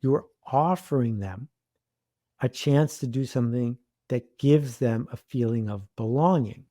You're offering them a chance to do something that gives them a feeling of belonging.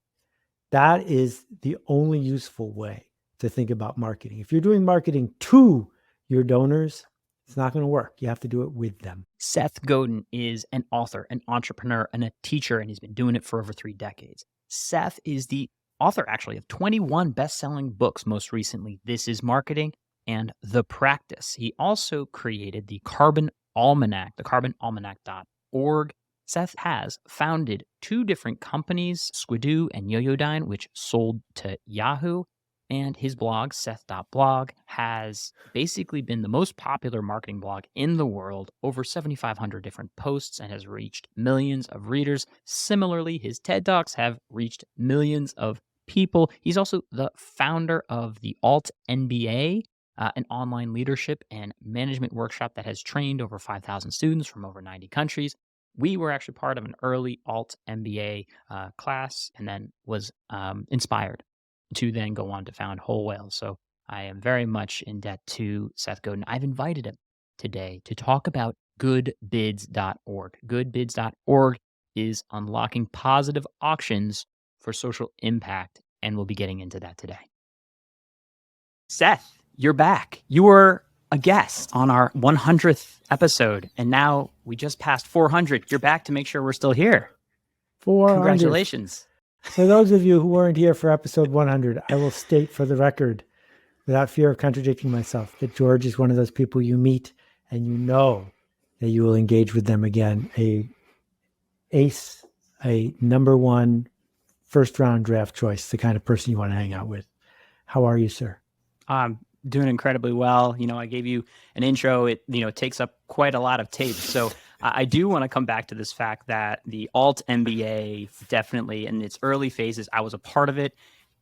That is the only useful way to think about marketing. If you're doing marketing to your donors, it's not going to work. You have to do it with them. Seth Godin is an author, an entrepreneur, and a teacher, and he's been doing it for over 3 decades. Seth is the author, actually, of 21 best-selling books, most recently, This is Marketing and The Practice. He also created the Carbon Almanac, the carbonalmanac.org. Seth has founded 2 different companies, Squidoo and Yoyodyne, which sold to Yahoo. And his blog, Seth.blog, has basically been the most popular marketing blog in the world, over 7,500 different posts, and has reached millions of readers. Similarly, his TED Talks have reached millions of people. He's also the founder of the Alt MBA, an online leadership and management workshop that has trained over 5,000 students from over 90 countries. We were actually part of an early Alt MBA class and then was inspired to then go on to found Whole Whale. So I am very much in debt to Seth Godin. I've invited him today to talk about GoodBids.org. GoodBids.org is unlocking positive auctions for social impact, and we'll be getting into that today. Seth, you're back. You were a guest on our 100th episode, and now we just passed 400. You're back to make sure we're still here. 400. Congratulations. For those of you who weren't here for episode 100, I will state for the record, without fear of contradicting myself, that George is one of those people you meet and you know that you will engage with them again. A ace, a number 1 first round draft choice, the kind of person you want to hang out with. How are you, sir? I'm doing incredibly well. I gave you an intro. It, takes up quite a lot of tape. So I do want to come back to this fact that the Alt MBA definitely in its early phases, I was a part of it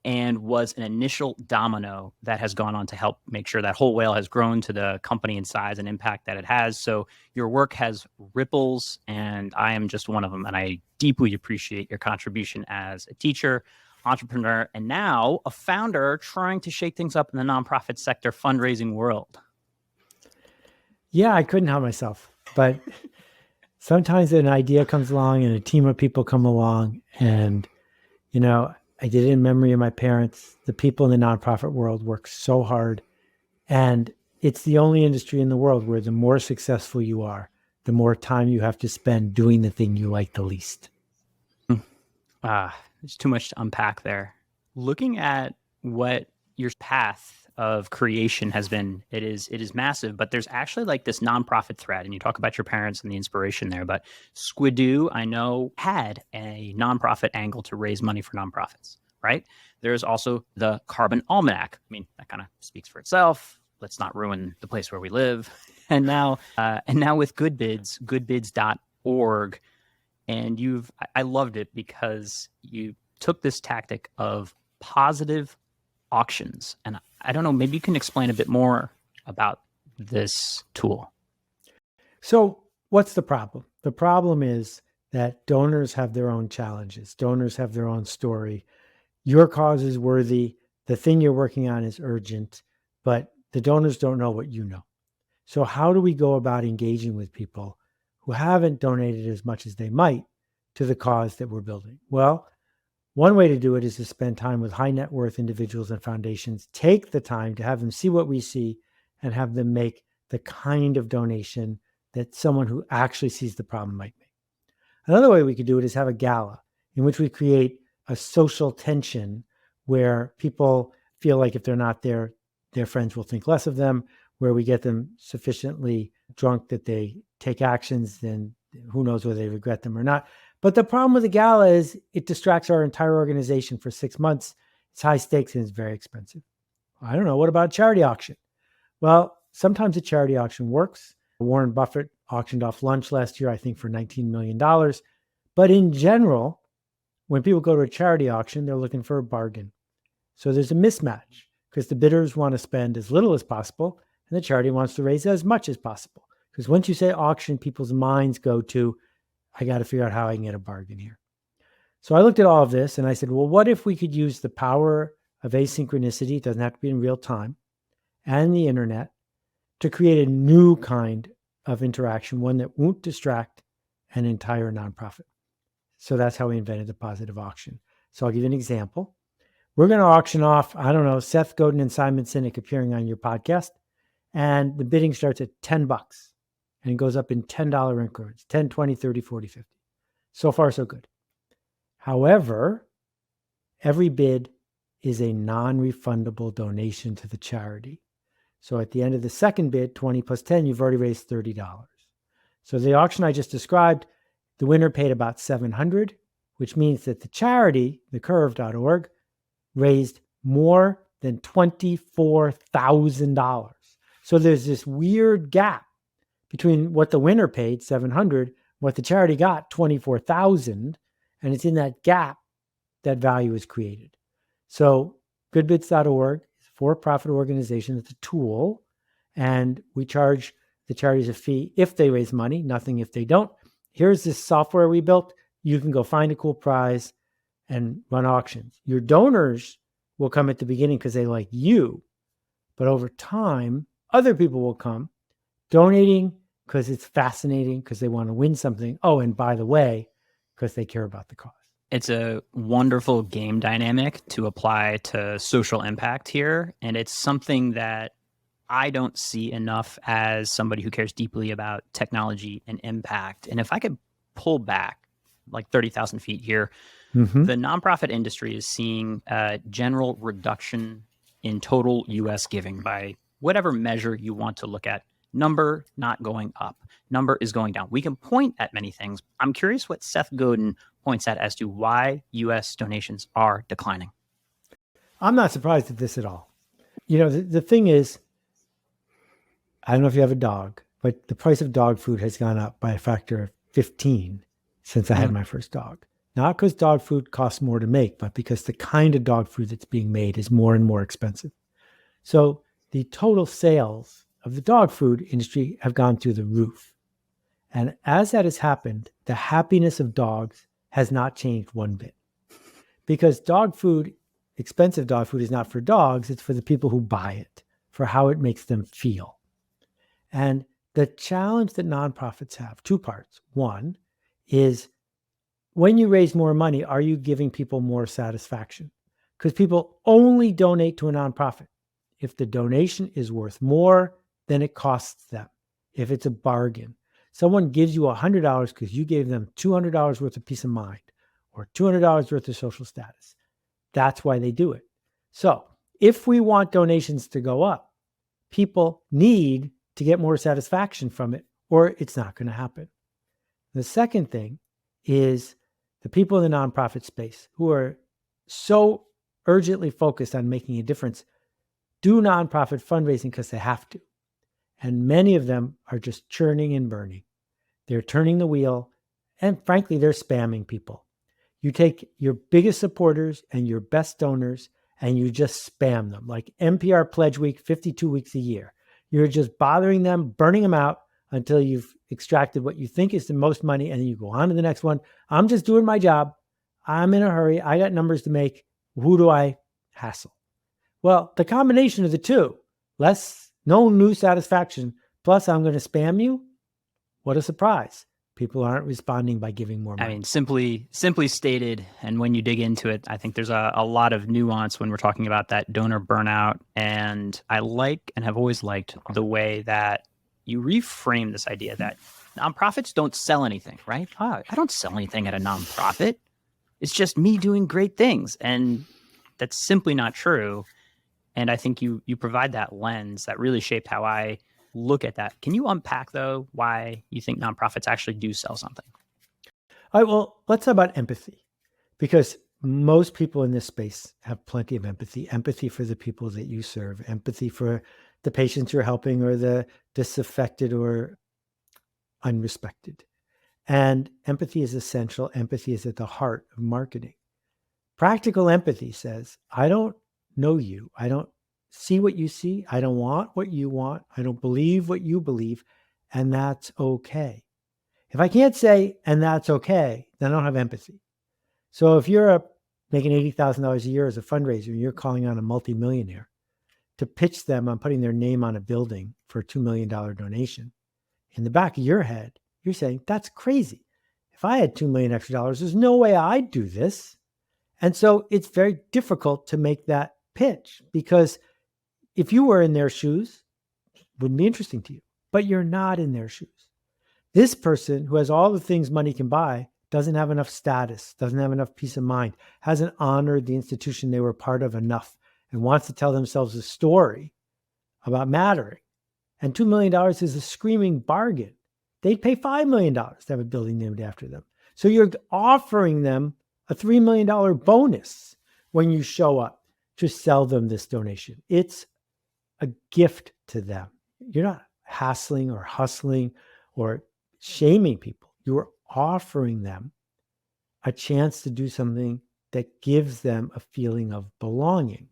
and was an initial domino that has gone on to help make sure that Whole Whale has grown to the company and size and impact that it has. So your work has ripples, and I am just one of them. And I deeply appreciate your contribution as a teacher, entrepreneur, and now a founder trying to shake things up in the nonprofit sector fundraising world. Yeah, I couldn't help myself, but sometimes an idea comes along and a team of people come along, and, I did it in memory of my parents. The people in the nonprofit world work so hard, and it's the only industry in the world where the more successful you are, the more time you have to spend doing the thing you like the least. There's too much to unpack there. Looking at what your path of creation has been, it is massive, but there's actually like this nonprofit thread, and you talk about your parents and the inspiration there, but Squidoo, I know, had a nonprofit angle to raise money for nonprofits, right? There's also the Carbon Almanac. I mean, that kind of speaks for itself. Let's not ruin the place where we live. And now with GoodBids, goodbids.org, and I loved it because you took this tactic of positive auctions. And I don't know, maybe you can explain a bit more about this tool. So what's the problem? The problem is that donors have their own challenges. Donors have their own story. Your cause is worthy. The thing you're working on is urgent, but the donors don't know what you know. So how do we go about engaging with people who haven't donated as much as they might to the cause that we're building? Well, one way to do it is to spend time with high net worth individuals and foundations. Take the time to have them see what we see and have them make the kind of donation that someone who actually sees the problem might make. Another way we could do it is have a gala in which we create a social tension where people feel like if they're not there, their friends will think less of them, where we get them sufficiently drunk that they take actions, then who knows whether they regret them or not. But the problem with the gala is it distracts our entire organization for 6 months. It's high stakes and it's very expensive. I don't know. What about a charity auction? Well, sometimes a charity auction works. Warren Buffett auctioned off lunch last year, I think, for $19 million. But in general, when people go to a charity auction, they're looking for a bargain. So there's a mismatch because the bidders want to spend as little as possible and the charity wants to raise as much as possible. Because once you say auction, people's minds go to, I got to figure out how I can get a bargain here. So I looked at all of this and I said, well, what if we could use the power of asynchronicity, it doesn't have to be in real time, and the internet to create a new kind of interaction, one that won't distract an entire nonprofit. So that's how we invented the positive auction. So I'll give you an example. We're going to auction off, I don't know, Seth Godin and Simon Sinek appearing on your podcast. And the bidding starts at $10 and goes up in $10 increments, 10, 20, 30, 40, 50. So far, so good. However, every bid is a non-refundable donation to the charity. So at the end of the second bid, 20 plus 10, you've already raised $30. So the auction I just described, the winner paid about $700, which means that the charity, thecurve.org, raised more than $24,000. So there's this weird gap between what the winner paid, $700, what the charity got, $24,000, and it's in that gap that value is created. So GoodBids.org is a for-profit organization. It's a tool, and we charge the charities a fee if they raise money, nothing if they don't. Here's this software we built. You can go find a cool prize and run auctions. Your donors will come at the beginning because they like you, but over time, other people will come donating because it's fascinating, because they want to win something. Oh, and by the way, because they care about the cause. It's a wonderful game dynamic to apply to social impact here. And it's something that I don't see enough as somebody who cares deeply about technology and impact. And if I could pull back like 30,000 feet here, the nonprofit industry is seeing a general reduction in total U.S. giving by whatever measure you want to look at. Number not going up. Number is going down. We can point at many things. I'm curious what Seth Godin points at as to why U.S. donations are declining. I'm not surprised at this at all. You know, the thing is, I don't know if you have a dog, but the price of dog food has gone up by a factor of 15 since I had my first dog. Not because dog food costs more to make, but because the kind of dog food that's being made is more and more expensive. So the total sales of the dog food industry have gone through the roof. And as that has happened, the happiness of dogs has not changed one bit. Because dog food, expensive dog food, is not for dogs, it's for the people who buy it, for how it makes them feel. And the challenge that nonprofits have, two parts. One is, when you raise more money, are you giving people more satisfaction? Because people only donate to a nonprofit if the donation is worth more than it costs them, if it's a bargain. Someone gives you $100 because you gave them $200 worth of peace of mind or $200 worth of social status. That's why they do it. So if we want donations to go up, people need to get more satisfaction from it, or it's not going to happen. The second thing is the people in the nonprofit space who are so urgently focused on making a difference do nonprofit fundraising because they have to. And many of them are just churning and burning. They're turning the wheel, and frankly, they're spamming people. You take your biggest supporters and your best donors and you just spam them, like NPR Pledge Week, 52 weeks a year. You're just bothering them, burning them out until you've extracted what you think is the most money, and then you go on to the next one. I'm just doing my job. I'm in a hurry. I got numbers to make. Who do I hassle? Well, the combination of the two, no new satisfaction, plus I'm going to spam you. What a surprise. People aren't responding by giving more money. I mean, simply stated, and when you dig into it, I think there's a lot of nuance when we're talking about that donor burnout. And I like and have always liked the way that you reframe this idea that nonprofits don't sell anything, right? I don't sell anything at a nonprofit. It's just me doing great things. And that's simply not true. And I think you provide that lens that really shaped how I look at that. Can you unpack, though, why you think nonprofits actually do sell something? All right, well, let's talk about empathy, because most people in this space have plenty of empathy for the people that you serve, empathy for the patients you're helping or the disaffected or unrespected. And empathy is essential. Empathy is at the heart of marketing. Practical empathy says, I don't know you. I don't see what you see. I don't want what you want. I don't believe what you believe. And that's okay. If I can't say, and that's okay, then I don't have empathy. So if you're making $80,000 a year as a fundraiser, and you're calling on a multimillionaire to pitch them on putting their name on a building for a $2 million donation, in the back of your head, you're saying, that's crazy. If I had $2 million extra, there's no way I'd do this. And so it's very difficult to make that pitch, because if you were in their shoes, it wouldn't be interesting to you, but you're not in their shoes. This person who has all the things money can buy doesn't have enough status, doesn't have enough peace of mind, hasn't honored the institution they were part of enough, and wants to tell themselves a story about mattering. And $2 million is a screaming bargain. They'd pay $5 million to have a building named after them. So you're offering them a $3 million bonus when you show up to sell them this donation. It's a gift to them. You're not hassling or hustling or shaming people. You're offering them a chance to do something that gives them a feeling of belonging.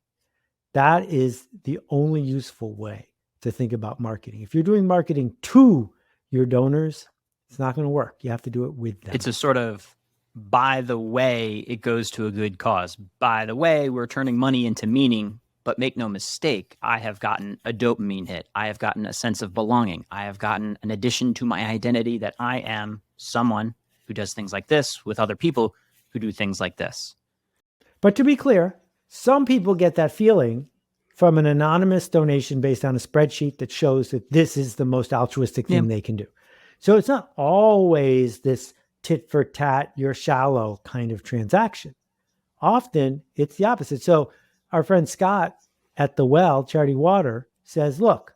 That is the only useful way to think about marketing. If you're doing marketing to your donors, it's not going to work. You have to do it with them. It's a sort of, by the way, it goes to a good cause. By the way, we're turning money into meaning, but make no mistake, I have gotten a dopamine hit. I have gotten a sense of belonging. I have gotten an addition to my identity that I am someone who does things like this with other people who do things like this. But to be clear, some people get that feeling from an anonymous donation based on a spreadsheet that shows that this is the most altruistic thing they can do. So it's not always this tit for tat, you're shallow kind of transaction. Often it's the opposite. So our friend Scott at The Well, Charity Water, says, look,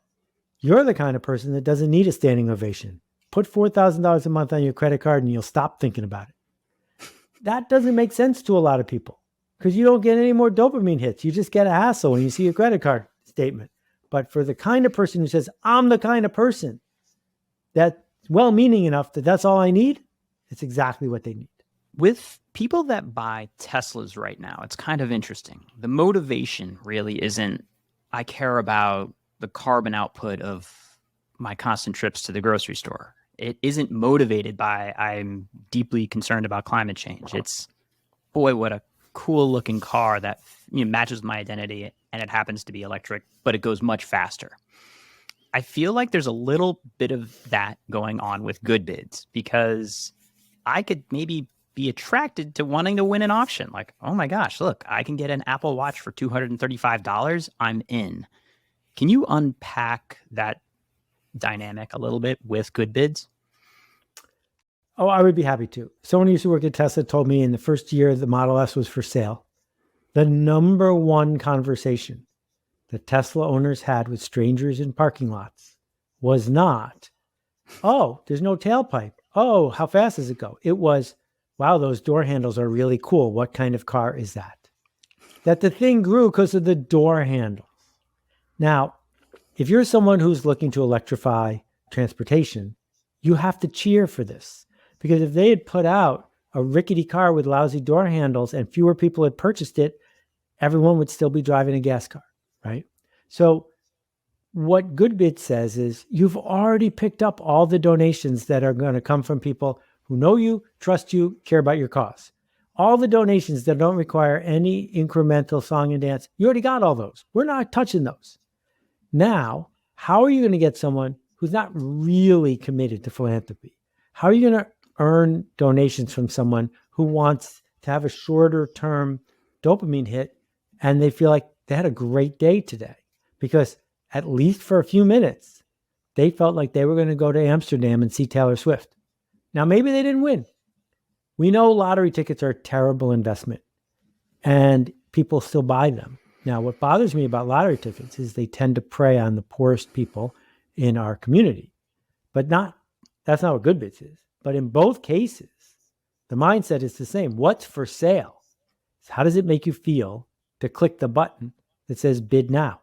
you're the kind of person that doesn't need a standing ovation. Put $4,000 a month on your credit card and you'll stop thinking about it. That doesn't make sense to a lot of people, because you don't get any more dopamine hits. You just get a hassle when you see a credit card statement. But for the kind of person who says, I'm the kind of person that's well-meaning enough that that's all I need, it's exactly what they need. With people that buy Teslas right now, it's kind of interesting. The motivation really isn't, I care about the carbon output of my constant trips to the grocery store. It isn't motivated by, I'm deeply concerned about climate change. It's, boy, what a cool looking car that matches my identity, and it happens to be electric, but it goes much faster. I feel like there's a little bit of that going on with GoodBids, because I could maybe be attracted to wanting to win an auction. Like, oh my gosh, look, I can get an Apple Watch for $235. I'm in. Can you unpack that dynamic a little bit with GoodBids? Oh, I would be happy to. Someone who used to work at Tesla told me in the first year the Model S was for sale, the number one conversation that Tesla owners had with strangers in parking lots was not, oh, there's no tailpipe. Oh, how fast does it go? It was, wow, those door handles are really cool. What kind of car is that? That the thing grew because of the door handles. Now, if you're someone who's looking to electrify transportation, you have to cheer for this. Because if they had put out a rickety car with lousy door handles and fewer people had purchased it, everyone would still be driving a gas car, right? So what GoodBids says is, you've already picked up all the donations that are going to come from people who know you, trust you, care about your cause. All the donations that don't require any incremental song and dance, you already got all those. We're not touching those. Now, how are you going to get someone who's not really committed to philanthropy? How are you going to earn donations from someone who wants to have a shorter term dopamine hit and they feel like they had a great day today? Because at least for a few minutes, they felt like they were going to go to Amsterdam and see Taylor Swift. Now, maybe they didn't win. We know lottery tickets are a terrible investment and people still buy them. Now, what bothers me about lottery tickets is they tend to prey on the poorest people in our community, but that's not what GoodBids is. But in both cases, the mindset is the same. What's for sale? How does it make you feel to click the button that says bid now?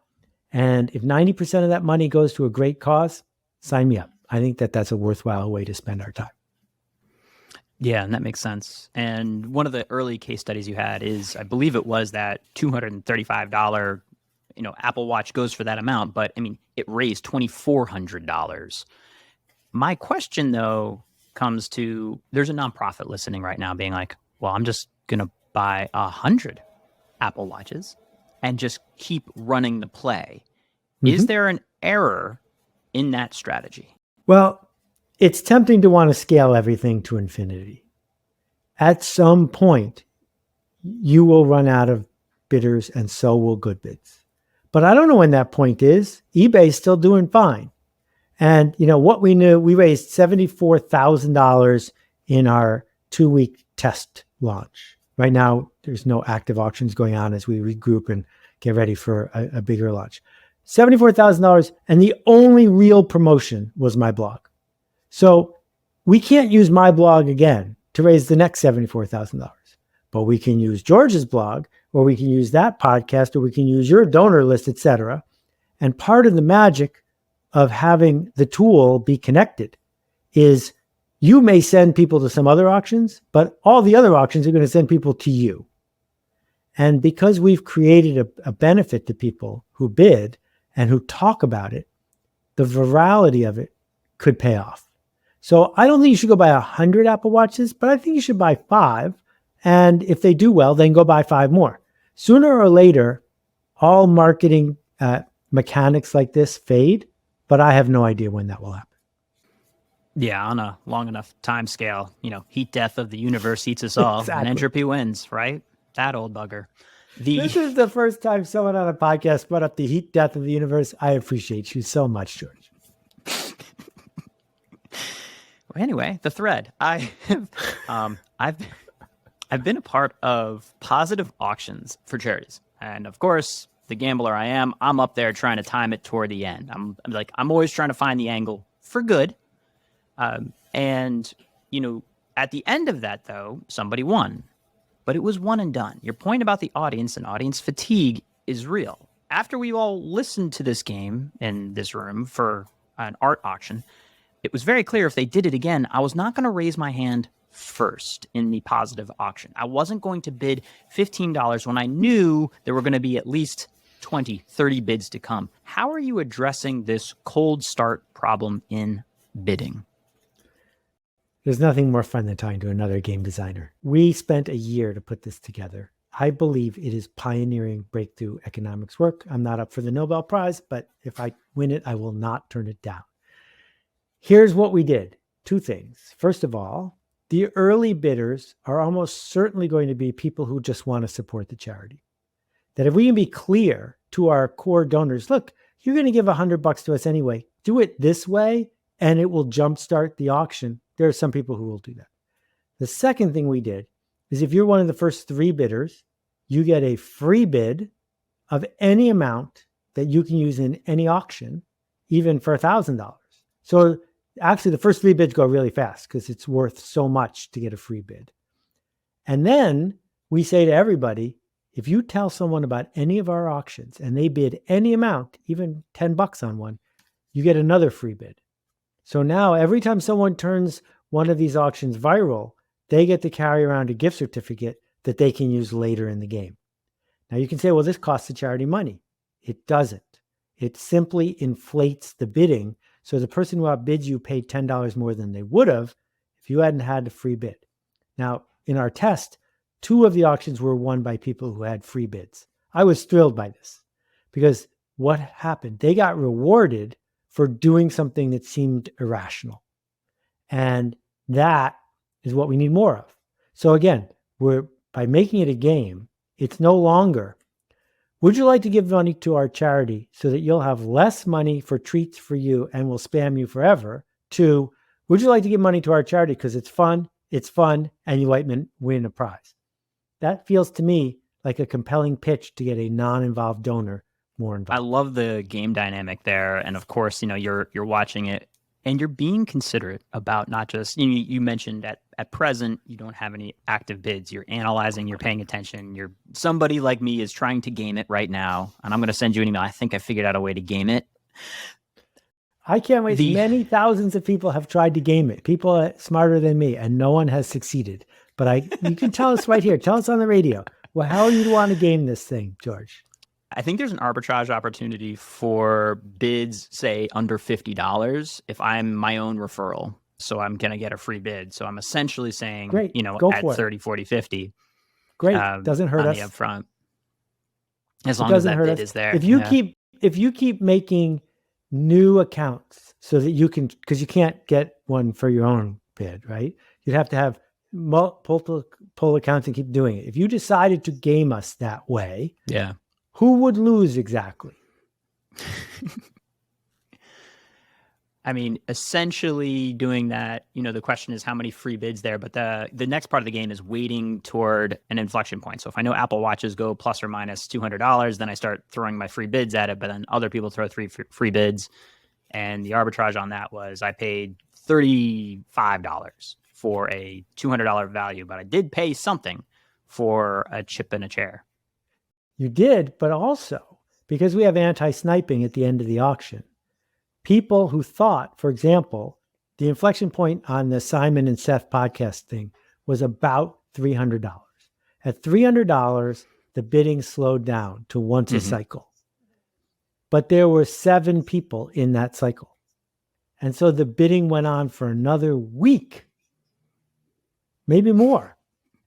And if 90% of that money goes to a great cause, sign me up. I think that's a worthwhile way to spend our time. Yeah, and that makes sense. And one of the early case studies you had is, I believe it was that $235, Apple Watch goes for that amount, but I mean, it raised $2,400. My question though comes to, there's a nonprofit listening right now being like, well, I'm just going to buy 100 Apple Watches and just keep running the play. Mm-hmm. Is there an error in that strategy? Well, it's tempting to want to scale everything to infinity. At some point, you will run out of bidders, and so will GoodBids. But I don't know when that point is. eBay's still doing fine. And what we knew, we raised $74,000 in our 2-week test launch. Right now, there's no active auctions going on as we regroup and get ready for a bigger launch. $74,000, and the only real promotion was my blog. So we can't use my blog again to raise the next $74,000, but we can use George's blog, or we can use that podcast, or we can use your donor list, etc. And part of the magic of having the tool be connected is you may send people to some other auctions, but all the other auctions are going to send people to you. And because we've created a benefit to people who bid and who talk about it, the virality of it could pay off. So I don't think you should go buy 100 Apple Watches, but I think you should buy 5. And if they do well, then go buy 5 more. Sooner or later, all marketing mechanics like this fade, but I have no idea when that will happen. Yeah, on a long enough time scale, heat death of the universe eats us all, Exactly. and entropy wins, right? That old bugger. This is the first time someone on a podcast brought up the heat death of the universe. I appreciate you so much, George. Anyway, the thread. I've been a part of positive auctions for charities, and of course, the gambler I am, I'm up there trying to time it toward the end. I'm always trying to find the angle for good. And at the end of that, though, somebody won, but it was one and done. Your point about the audience and audience fatigue is real. After we all listened to this game in this room for an art auction, it was very clear if they did it again, I was not going to raise my hand first in the positive auction. I wasn't going to bid $15 when I knew there were going to be at least 20, 30 bids to come. How are you addressing this cold start problem in bidding? There's nothing more fun than talking to another game designer. We spent a year to put this together. I believe it is pioneering breakthrough economics work. I'm not up for the Nobel Prize, but if I win it, I will not turn it down. Here's what we did. 2 things. First of all, the early bidders are almost certainly going to be people who just want to support the charity. That if we can be clear to our core donors, look, you're going to give $100 to us anyway. Do it this way, and it will jumpstart the auction. There are some people who will do that. The second thing we did is if you're one of the first 3 bidders, you get a free bid of any amount that you can use in any auction, even for $1,000. So actually, the first 3 bids go really fast because it's worth so much to get a free bid. And then we say to everybody, if you tell someone about any of our auctions and they bid any amount, even $10 on one, you get another free bid. So now every time someone turns one of these auctions viral, they get to carry around a gift certificate that they can use later in the game. Now you can say, well, this costs the charity money. It doesn't. It simply inflates the bidding. So the person who outbids you paid $10 more than they would have if you hadn't had a free bid. Now, in our test, 2 of the auctions were won by people who had free bids. I was thrilled by this because what happened? They got rewarded for doing something that seemed irrational. And that is what we need more of. So again, by making it a game, it's no longer, would you like to give money to our charity so that you'll have less money for treats for you and we'll spam you forever? To, would you like to give money to our charity because it's fun, and you might win a prize? That feels to me like a compelling pitch to get a non-involved donor more involved. I love the game dynamic there. And of course, you're watching it and you're being considerate about not just, you mentioned at present, you don't have any active bids. You're analyzing, you're paying attention. Somebody like me is trying to game it right now. And I'm going to send you an email. I think I figured out a way to game it. I can't wait. Many thousands of people have tried to game it. People smarter than me, and no one has succeeded. But you can tell us right here. Tell us on the radio. Well, how you want to game this thing, George? I think there's an arbitrage opportunity for bids, say, under $50 if I'm my own referral. So I'm going to get a free bid. So I'm essentially saying, great, at 30, 40, 50. Great. Doesn't hurt us. On the upfront. As long as that bid is there. If you keep making new accounts so that you can, because you can't get one for your own bid, right? You'd have to have multiple accounts and keep doing it. If you decided to game us that way, Yeah. who would lose exactly? I mean, essentially doing that, the question is how many free bids there, but the next part of the game is waiting toward an inflection point. So if I know Apple Watches go plus or minus $200, then I start throwing my free bids at it, but then other people throw free bids. And the arbitrage on that was I paid $35 for a $200 value, but I did pay something for a chip and a chair. You did, but also because we have anti-sniping at the end of the auction, people who thought, for example, the inflection point on the Simon and Seth podcast thing was about $300. At $300, the bidding slowed down to once a cycle. But there were 7 people in that cycle. And so the bidding went on for another week, maybe more.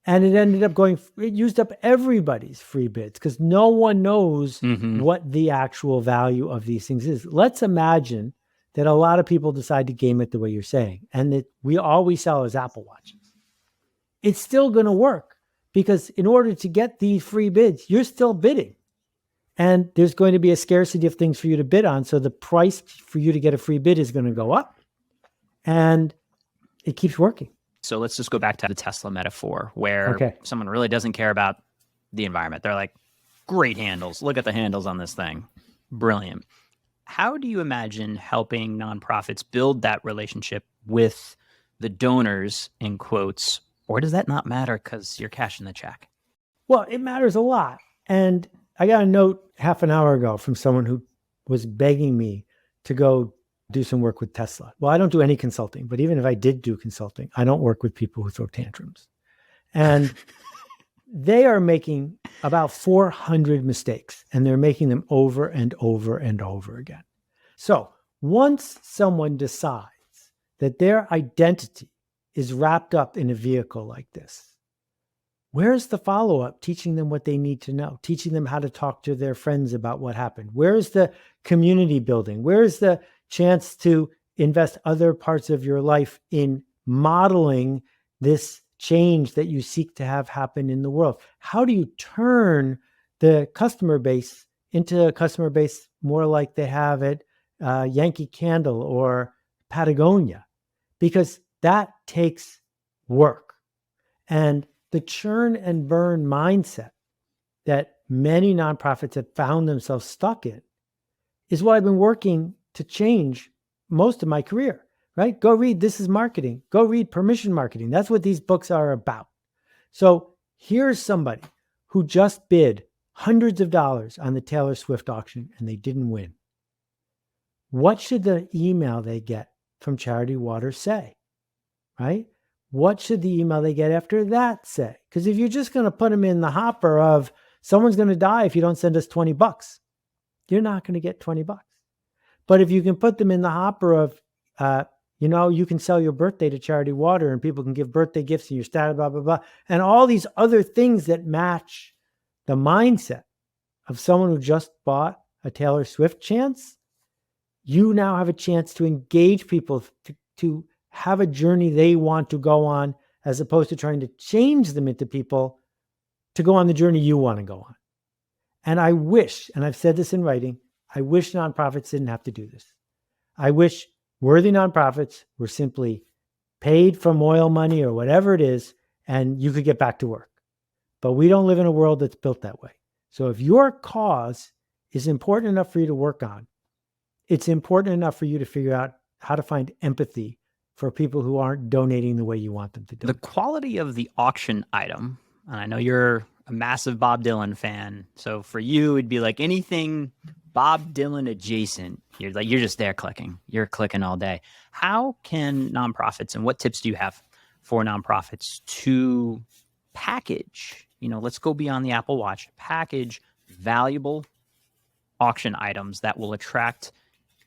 And it ended up it used up everybody's free bids because no one knows what the actual value of these things is. Let's imagine that a lot of people decide to game it the way you're saying, and that all we sell is Apple Watches. It's still going to work because in order to get these free bids, you're still bidding. And there's going to be a scarcity of things for you to bid on. So the price for you to get a free bid is going to go up. And it keeps working. So let's just go back to the Tesla metaphor where someone really doesn't care about the environment. They're like, great handles. Look at the handles on this thing. Brilliant. How do you imagine helping nonprofits build that relationship with the donors, in quotes, or does that not matter because you're cashing the check? Well, it matters a lot. And I got a note half an hour ago from someone who was begging me to go do some work with Tesla. Well, I don't do any consulting, but even if I did do consulting, I don't work with people who throw tantrums. And they are making about 400 mistakes, and they're making them over and over and over again. So once someone decides that their identity is wrapped up in a vehicle like this, where's the follow-up teaching them what they need to know, teaching them how to talk to their friends about what happened? Where's the community building? Where's the chance to invest other parts of your life in modeling this change that you seek to have happen in the world? How do you turn the customer base into a customer base more like they have at Yankee Candle or Patagonia? Because that takes work. And the churn and burn mindset that many nonprofits have found themselves stuck in is what I've been working to change most of my career, right? Go read This Is Marketing. Go read Permission Marketing. That's what these books are about. So here's somebody who just bid hundreds of dollars on the Taylor Swift auction and they didn't win. What should the email they get from Charity Water say, right? What should the email they get after that say? Because if you're just going to put them in the hopper of someone's going to die if you don't send us $20, you're not going to get $20. But if you can put them in the hopper of, you can sell your birthday to Charity Water and people can give birthday gifts and your status, blah, blah, blah, and all these other things that match the mindset of someone who just bought a Taylor Swift chance, you now have a chance to engage people to have a journey they want to go on, as opposed to trying to change them into people to go on the journey you want to go on. And I wish, and I've said this in writing, I wish nonprofits didn't have to do this. I wish worthy nonprofits were simply paid from oil money or whatever it is, and you could get back to work. But we don't live in a world that's built that way. So if your cause is important enough for you to work on, it's important enough for you to figure out how to find empathy for people who aren't donating the way you want them to do. The quality of the auction item, and I know you're a massive Bob Dylan fan, so for you, it'd be like anything Bob Dylan adjacent. You're just there clicking. You're clicking all day. How can nonprofits, and what tips do you have for nonprofits to package, let's go beyond the Apple Watch, package valuable auction items that will attract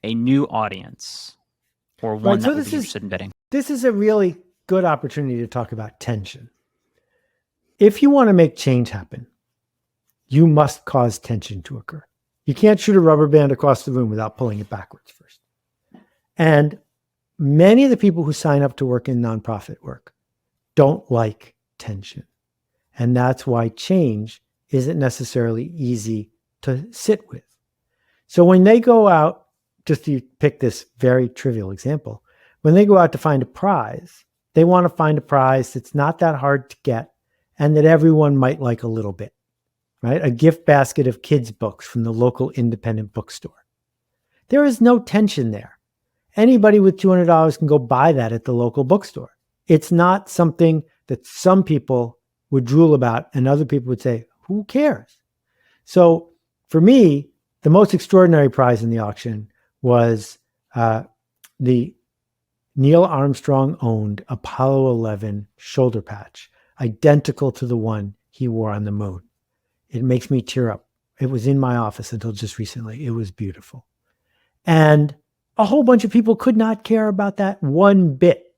a new audience or one that will be interested in bidding? This is a really good opportunity to talk about tension. If you want to make change happen, you must cause tension to occur. You can't shoot a rubber band across the room without pulling it backwards first. And many of the people who sign up to work in nonprofit work don't like tension. And that's why change isn't necessarily easy to sit with. So when they go out, just to pick this very trivial example, when they go out to find a prize, they want to find a prize that's not that hard to get and that everyone might like a little bit, right? A gift basket of kids' books from the local independent bookstore. There is no tension there. Anybody with $200 can go buy that at the local bookstore. It's not something that some people would drool about and other people would say, who cares? So for me, the most extraordinary prize in the auction was the Neil Armstrong owned Apollo 11 shoulder patch, identical to the one he wore on the moon. It makes me tear up. It was in my office until just recently. It was beautiful. And a whole bunch of people could not care about that one bit.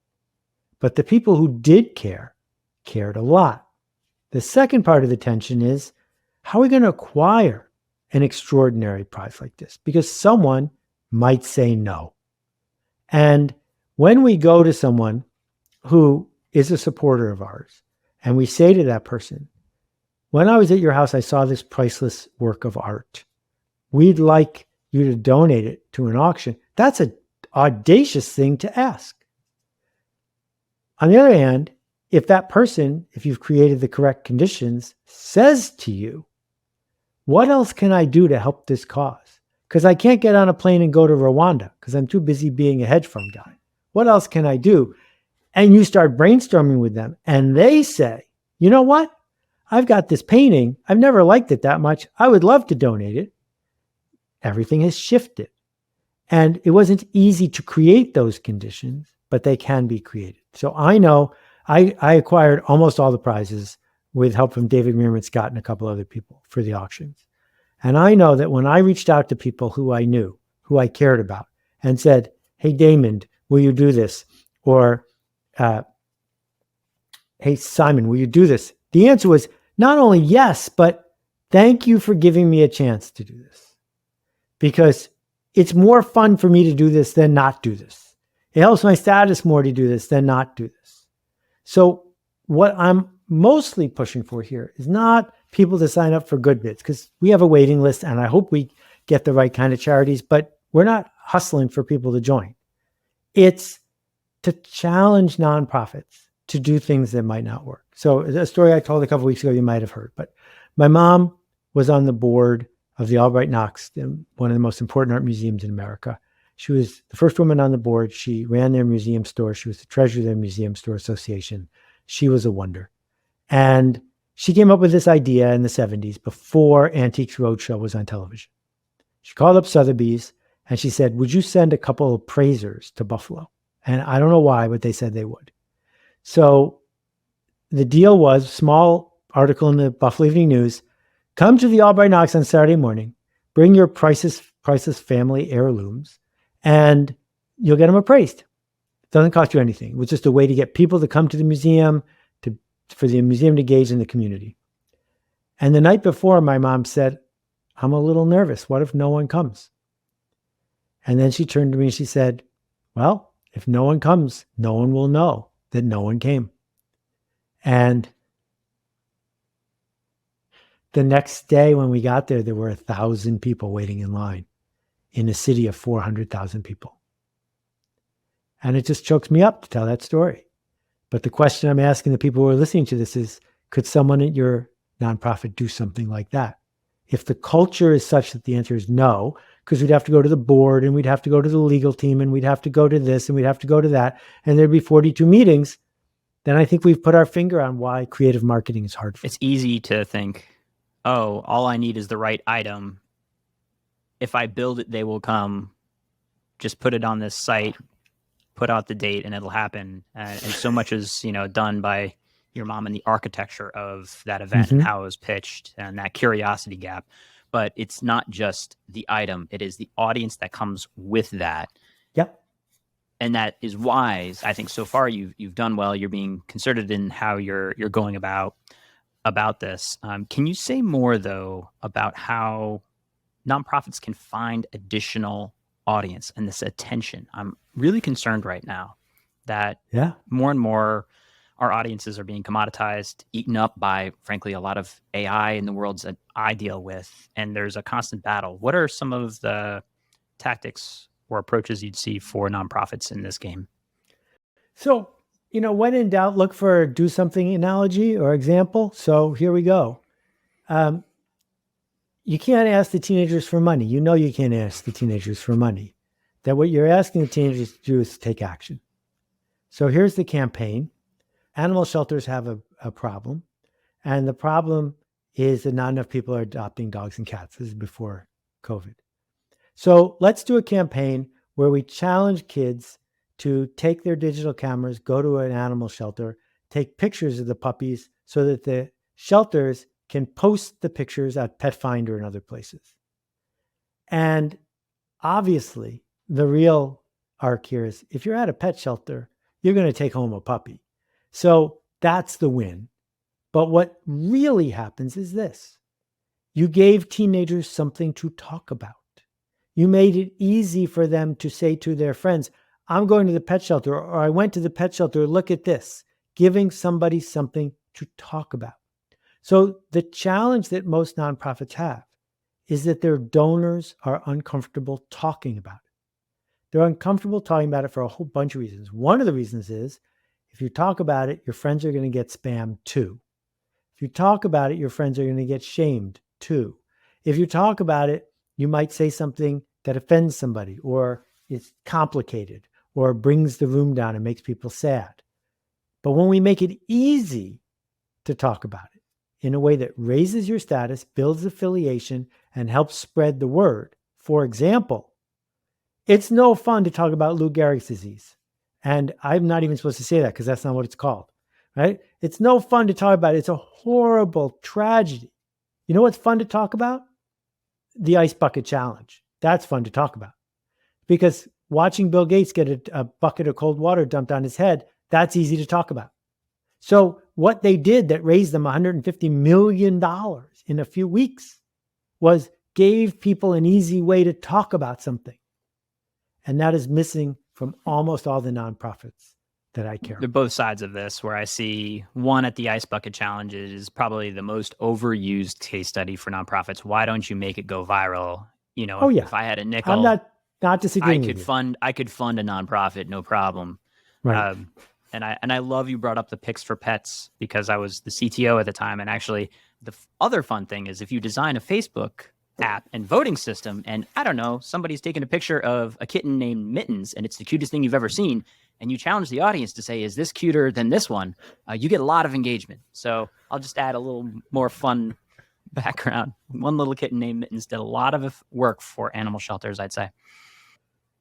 But the people who did care, cared a lot. The second part of the tension is, how are we going to acquire an extraordinary prize like this? Because someone might say no. And when we go to someone who is a supporter of ours, and we say to that person, when I was at your house, I saw this priceless work of art. We'd like you to donate it to an auction. That's an audacious thing to ask. On the other hand, if that person, if you've created the correct conditions, says to you, what else can I do to help this cause? Because I can't get on a plane and go to Rwanda because I'm too busy being a hedge fund guy. What else can I do? And you start brainstorming with them and they say, you know what? I've got this painting. I've never liked it that much. I would love to donate it. Everything has shifted. And it wasn't easy to create those conditions, but they can be created. So I know I acquired almost all the prizes with help from David Meerman Scott and a couple other people for the auctions. And I know that when I reached out to people who I knew, who I cared about, and said, hey, Damon, will you do this? Or, hey, Simon, will you do this? The answer was not only yes, but thank you for giving me a chance to do this. Because it's more fun for me to do this than not do this. It helps my status more to do this than not do this. So what I'm mostly pushing for here is not people to sign up for GoodBids, because we have a waiting list and I hope we get the right kind of charities, but we're not hustling for people to join. It's to challenge nonprofits to do things that might not work. So a story I told a couple of weeks ago, you might have heard, but my mom was on the board of the Albright Knox, one of the most important art museums in America. She was the first woman on the board. She ran their museum store. She was the treasurer of their museum store association. She was a wonder. And she came up with this idea in the 70s before Antiques Roadshow was on television. She called up Sotheby's and she said, would you send a couple of appraisers to Buffalo? And I don't know why, but they said they would. So the deal was, small article in the Buffalo Evening News, come to the Albright Knox on Saturday morning, bring your priceless family heirlooms, and you'll get them appraised. It doesn't cost you anything. It was just a way to get people to come to the museum, for the museum to engage in the community. And the night before, my mom said, I'm a little nervous. What if no one comes? And then she turned to me and she said, well, if no one comes, no one will know that no one came. And the next day when we got there were 1,000 people waiting in line in a city of 400,000 people. And it just chokes me up to tell that story. But the question I'm asking the people who are listening to this is, could someone at your nonprofit do something like that? If the culture is such that the answer is no, because we'd have to go to the board and we'd have to go to the legal team and we'd have to go to this and we'd have to go to that, and there'd be 42 meetings, then I think we've put our finger on why creative marketing is hard. It's easy to think, oh, all I need is the right item. If I build it, they will come. Just put it on this site, put out the date, and it'll happen. And so much is, done by your mom and the architecture of that event and how it was pitched and that curiosity gap. But it's not just the item; it is the audience that comes with that. Yep. And that is wise. I think so far you've done well. You're being concerted in how you're going about this. Can you say more though about how nonprofits can find additional audience and this attention. I'm really concerned right now that Yeah. more and more our audiences are being commoditized, eaten up by, frankly, a lot of AI in the worlds that I deal with. And there's a constant battle. What are some of the tactics or approaches you'd see for nonprofits in this game? So, when in doubt, look for do something analogy or example. So here we go. You can't ask the teenagers for money. You can't ask the teenagers for money. That what you're asking the teenagers to do is to take action. So here's the campaign. Animal shelters have a problem. And the problem is that not enough people are adopting dogs and cats. This is before COVID. So let's do a campaign where we challenge kids to take their digital cameras, go to an animal shelter, take pictures of the puppies so that the shelters can post the pictures at Pet Finder and other places. And obviously, the real arc here is if you're at a pet shelter, you're going to take home a puppy. So that's the win. But what really happens is this. You gave teenagers something to talk about. You made it easy for them to say to their friends, I'm going to the pet shelter, or I went to the pet shelter, look at this, giving somebody something to talk about. So the challenge that most nonprofits have is that their donors are uncomfortable talking about it. They're uncomfortable talking about it for a whole bunch of reasons. One of the reasons is if you talk about it, your friends are going to get spammed too. If you talk about it, your friends are going to get shamed too. If you talk about it, you might say something that offends somebody or is complicated or brings the room down and makes people sad. But when we make it easy to talk about it in a way that raises your status, builds affiliation, and helps spread the word, for example, it's no fun to talk about Lou Gehrig's disease. And I'm not even supposed to say that because that's not what it's called, right? It's no fun to talk about it. It's a horrible tragedy. You know what's fun to talk about? The Ice Bucket Challenge. That's fun to talk about. Because watching Bill Gates get a bucket of cold water dumped on his head, that's easy to talk about. So what they did that raised them $150 million in a few weeks was gave people an easy way to talk about something. And that is missing from almost all the nonprofits that I care about. They're both sides of this, where I see one at the Ice Bucket Challenge is probably the most overused case study for nonprofits. Why don't you make it go viral? If I had a nickel, I'm not disagreeing with you. I could fund a nonprofit, no problem. Right. And I love you brought up the Pics for Pets because I was the CTO at the time. And actually, the other fun thing is if you design a Facebook app and voting system, and I don't know, somebody's taking a picture of a kitten named Mittens, and it's the cutest thing you've ever seen, and you challenge the audience to say, is this cuter than this one? You get a lot of engagement. So I'll just add a little more fun background. One little kitten named Mittens did a lot of work for animal shelters, I'd say.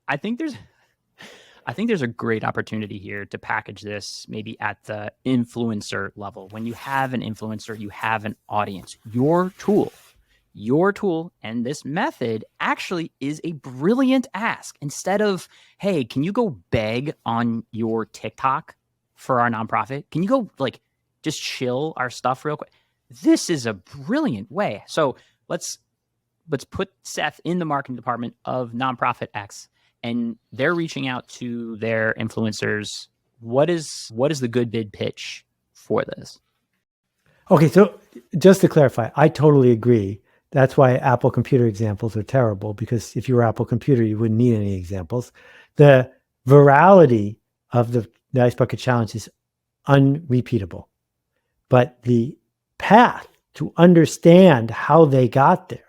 I think there's a great opportunity here to package this maybe at the influencer level. When you have an influencer, you have an audience. Your tool and this method actually is a brilliant ask. Instead of, hey, can you go beg on your TikTok for our nonprofit? Can you go just chill our stuff real quick? This is a brilliant way. So let's put Seth in the marketing department of Nonprofit X, and they're reaching out to their influencers. What is the good bid pitch for this? Okay, so just to clarify, I totally agree. That's why Apple Computer examples are terrible, because if you were Apple Computer, you wouldn't need any examples. The virality of the Ice Bucket Challenge is unrepeatable. But the path to understand how they got there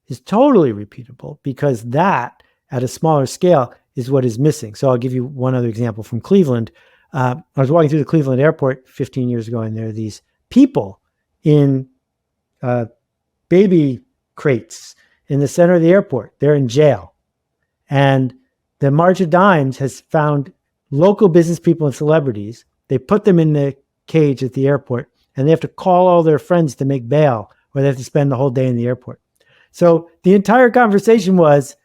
is totally repeatable, because that, at a smaller scale, is what is missing. So I'll give you one other example from Cleveland. I was walking through the Cleveland airport 15 years ago, and there are these people in baby crates in the center of the airport. They're in jail. And the March of Dimes has found local business people and celebrities. They put them in the cage at the airport, and they have to call all their friends to make bail, or they have to spend the whole day in the airport. So the entire conversation was,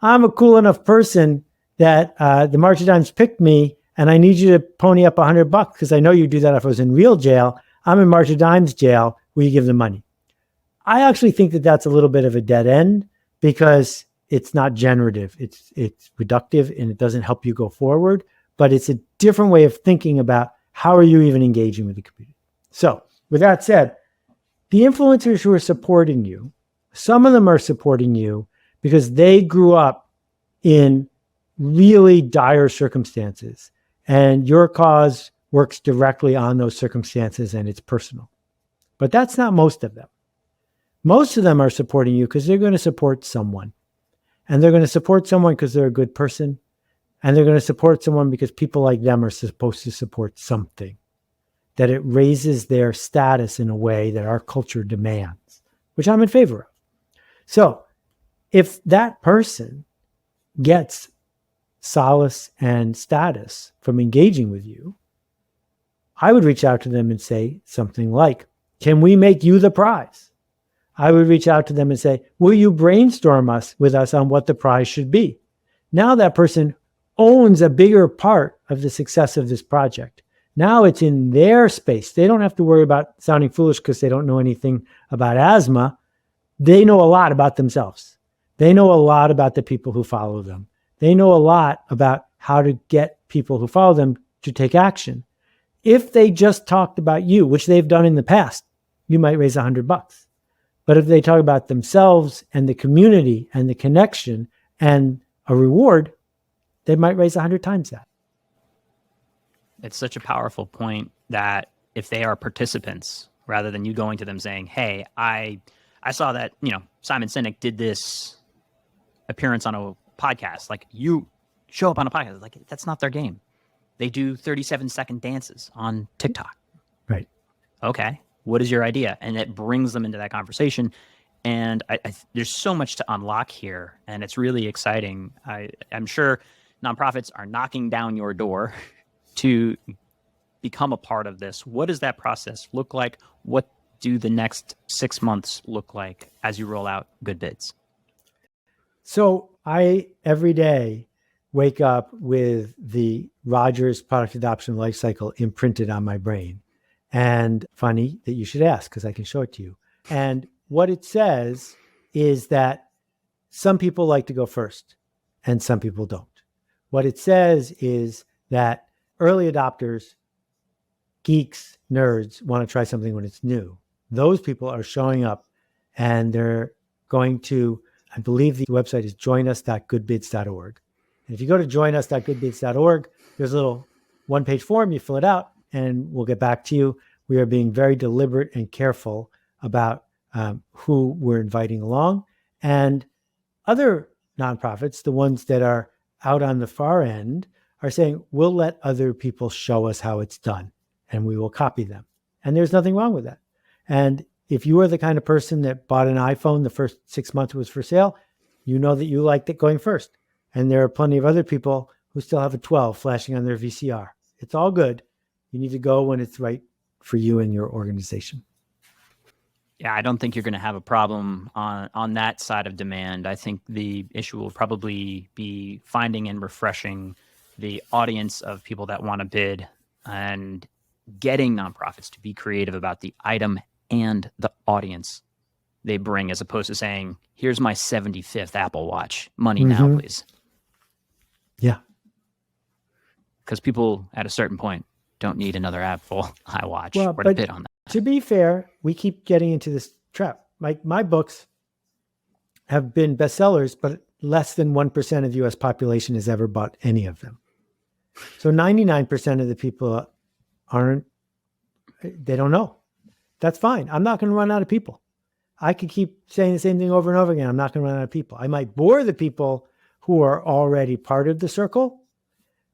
I'm a cool enough person that the March of Dimes picked me, and I need you to pony up $100 because I know you do that if I was in real jail. I'm in March of Dimes jail. Will you give them money? I actually think that that's a little bit of a dead end, because it's not generative. It's reductive, and it doesn't help you go forward, but it's a different way of thinking about how are you even engaging with the community. So with that said, the influencers who are supporting you, some of them are supporting you because they grew up in really dire circumstances, and your cause works directly on those circumstances and it's personal. But that's not most of them. Most of them are supporting you because they're going to support someone. And they're going to support someone because they're a good person. And they're going to support someone because people like them are supposed to support something, that it raises their status in a way that our culture demands, which I'm in favor of. So if that person gets solace and status from engaging with you, I would reach out to them and say something like, can we make you the prize? I would reach out to them and say, will you brainstorm with us on what the prize should be? Now that person owns a bigger part of the success of this project. Now it's in their space. They don't have to worry about sounding foolish because they don't know anything about asthma. They know a lot about themselves. They know a lot about the people who follow them. They know a lot about how to get people who follow them to take action. If they just talked about you, which they've done in the past, you might raise $100. But if they talk about themselves and the community and the connection and a reward, they might raise 100 times that. It's such a powerful point that if they are participants, rather than you going to them saying, hey, I saw that, Simon Sinek did this appearance on a podcast. Like, you show up on a podcast. Like, that's not their game. They do 37-second dances on TikTok. Right. Okay. What is your idea? And it brings them into that conversation. And there's so much to unlock here, and it's really exciting. I'm sure nonprofits are knocking down your door to become a part of this. What does that process look like? What do the next 6 months look like as you roll out GoodBids? So I, every day, wake up with the Rogers product adoption lifecycle imprinted on my brain. And funny that you should ask, because I can show it to you. And what it says is that some people like to go first and some people don't. What it says is that early adopters, geeks, nerds, want to try something when it's new. Those people are showing up, and they're going to, I believe the website is joinus.goodbids.org. And if you go to joinus.goodbids.org, there's a little one-page form. You fill it out, and we'll get back to you. We are being very deliberate and careful about who we're inviting along. And other nonprofits, the ones that are out on the far end, are saying, we'll let other people show us how it's done, and we will copy them. And there's nothing wrong with that. And if you are the kind of person that bought an iPhone the first 6 months it was for sale, you know that you liked it going first. And there are plenty of other people who still have a 12 flashing on their VCR. It's all good. You need to go when it's right for you and your organization. Yeah, I don't think you're going to have a problem on that side of demand. I think the issue will probably be finding and refreshing the audience of people that want to bid and getting nonprofits to be creative about the item and the audience they bring, as opposed to saying, here's my 75th Apple Watch. Money now, please. Yeah. Because people at a certain point don't need another Apple iWatch or to bid on that. To be fair, we keep getting into this trap. My books have been bestsellers, but less than 1% of the US population has ever bought any of them. So 99% of the people they don't know. That's fine. I'm not going to run out of people. I could keep saying the same thing over and over again. I'm not going to run out of people. I might bore the people who are already part of the circle,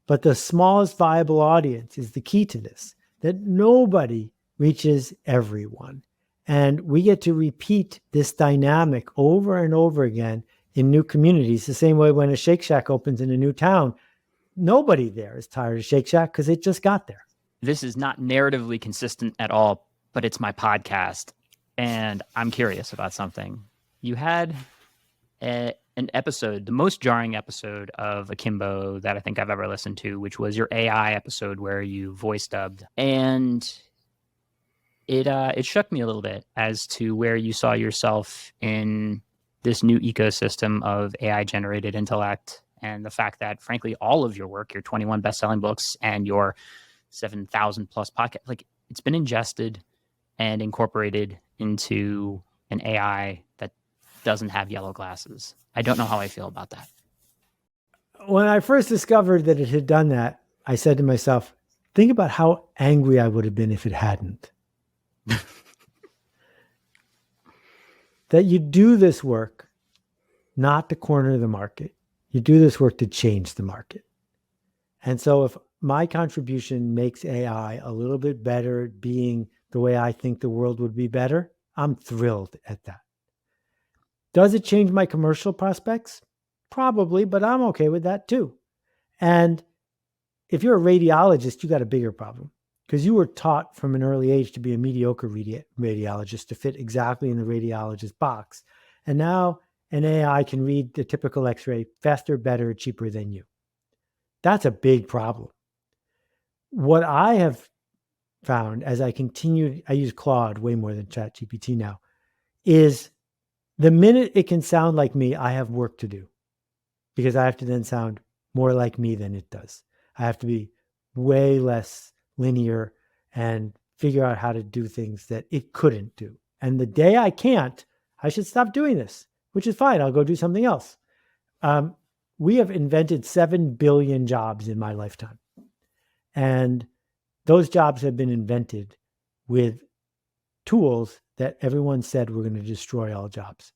but the smallest viable audience is the key to this, that nobody reaches everyone. And we get to repeat this dynamic over and over again in new communities, the same way when a Shake Shack opens in a new town, nobody there is tired of Shake Shack because it just got there. This is not narratively consistent at all, but it's my podcast. And I'm curious about something. You had an episode, the most jarring episode of Akimbo that I think I've ever listened to, which was your AI episode where you voice dubbed. And it shook me a little bit as to where you saw yourself in this new ecosystem of AI generated intellect and the fact that, frankly, all of your work, your 21 best-selling books and your 7,000 plus podcast, like it's been ingested and incorporated into an AI that doesn't have yellow glasses. I don't know how I feel about that. When I first discovered that it had done that, I said to myself, think about how angry I would have been if it hadn't. That you do this work not to corner the market. You do this work to change the market. And so if my contribution makes AI a little bit better at being the way I think the world would be better, I'm thrilled at that. Does it change my commercial prospects? Probably, but I'm okay with that too. And if you're a radiologist, you got a bigger problem because you were taught from an early age to be a mediocre radiologist to fit exactly in the radiologist box. And now an AI can read the typical X-ray faster, better, cheaper than you. That's a big problem. What I have found as I continue, I use Claude way more than ChatGPT now, is the minute it can sound like me, I have work to do because I have to then sound more like me than it does. I have to be way less linear and figure out how to do things that it couldn't do. And the day I can't, I should stop doing this, which is fine. I'll go do something else. We have invented 7 billion jobs in my lifetime. And those jobs have been invented with tools that everyone said were going to destroy all jobs.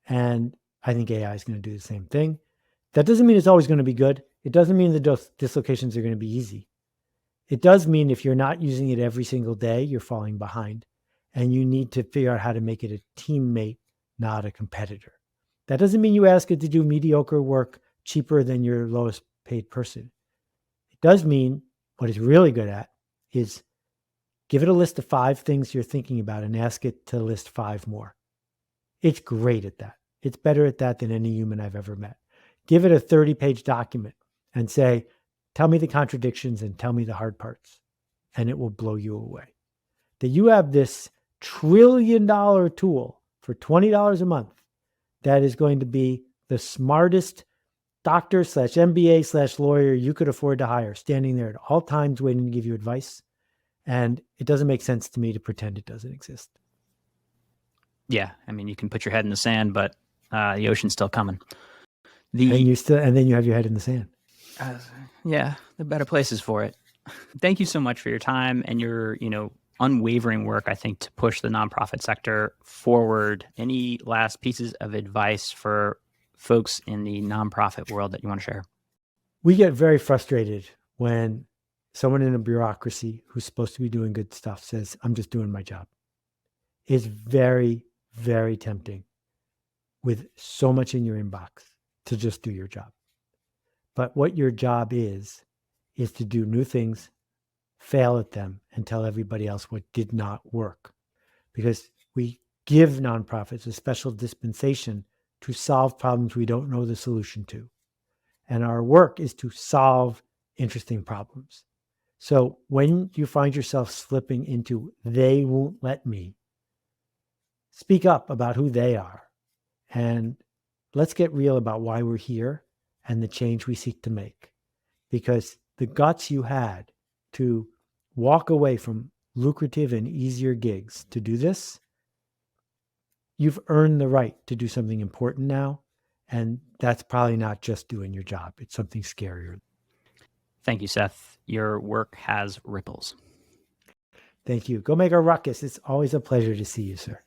And I think AI is going to do the same thing. That doesn't mean it's always going to be good. It doesn't mean the dislocations are going to be easy. It does mean if you're not using it every single day, you're falling behind. And you need to figure out how to make it a teammate, not a competitor. That doesn't mean you ask it to do mediocre work cheaper than your lowest paid person. It does mean what it's really good at is give it a list of 5 things you're thinking about and ask it to list 5 more. It's great at that. It's better at that than any human I've ever met. Give it a 30-page document and say, tell me the contradictions and tell me the hard parts. And it will blow you away. That you have this $1 trillion tool for $20 a month that is going to be the smartest doctor / MBA / lawyer you could afford to hire, standing there at all times waiting to give you advice. And it doesn't make sense to me to pretend it doesn't exist. Yeah, I mean, you can put your head in the sand, but the ocean's still coming. And then you have your head in the sand. Yeah, there are better places for it. Thank you so much for your time and your, unwavering work, I think, to push the nonprofit sector forward. Any last pieces of advice for folks in the nonprofit world that you want to share? We get very frustrated when someone in a bureaucracy who's supposed to be doing good stuff says, I'm just doing my job. It's very, very tempting with so much in your inbox to just do your job. But what your job is to do new things, fail at them, and tell everybody else what did not work. Because we give nonprofits a special dispensation to solve problems we don't know the solution to. And our work is to solve interesting problems. So when you find yourself slipping into they won't let me, speak up about who they are. And let's get real about why we're here and the change we seek to make. Because the guts you had to walk away from lucrative and easier gigs to do this, you've earned the right to do something important now. And that's probably not just doing your job. It's something scarier. Thank you, Seth. Your work has ripples. Thank you. Go make a ruckus. It's always a pleasure to see you, sir.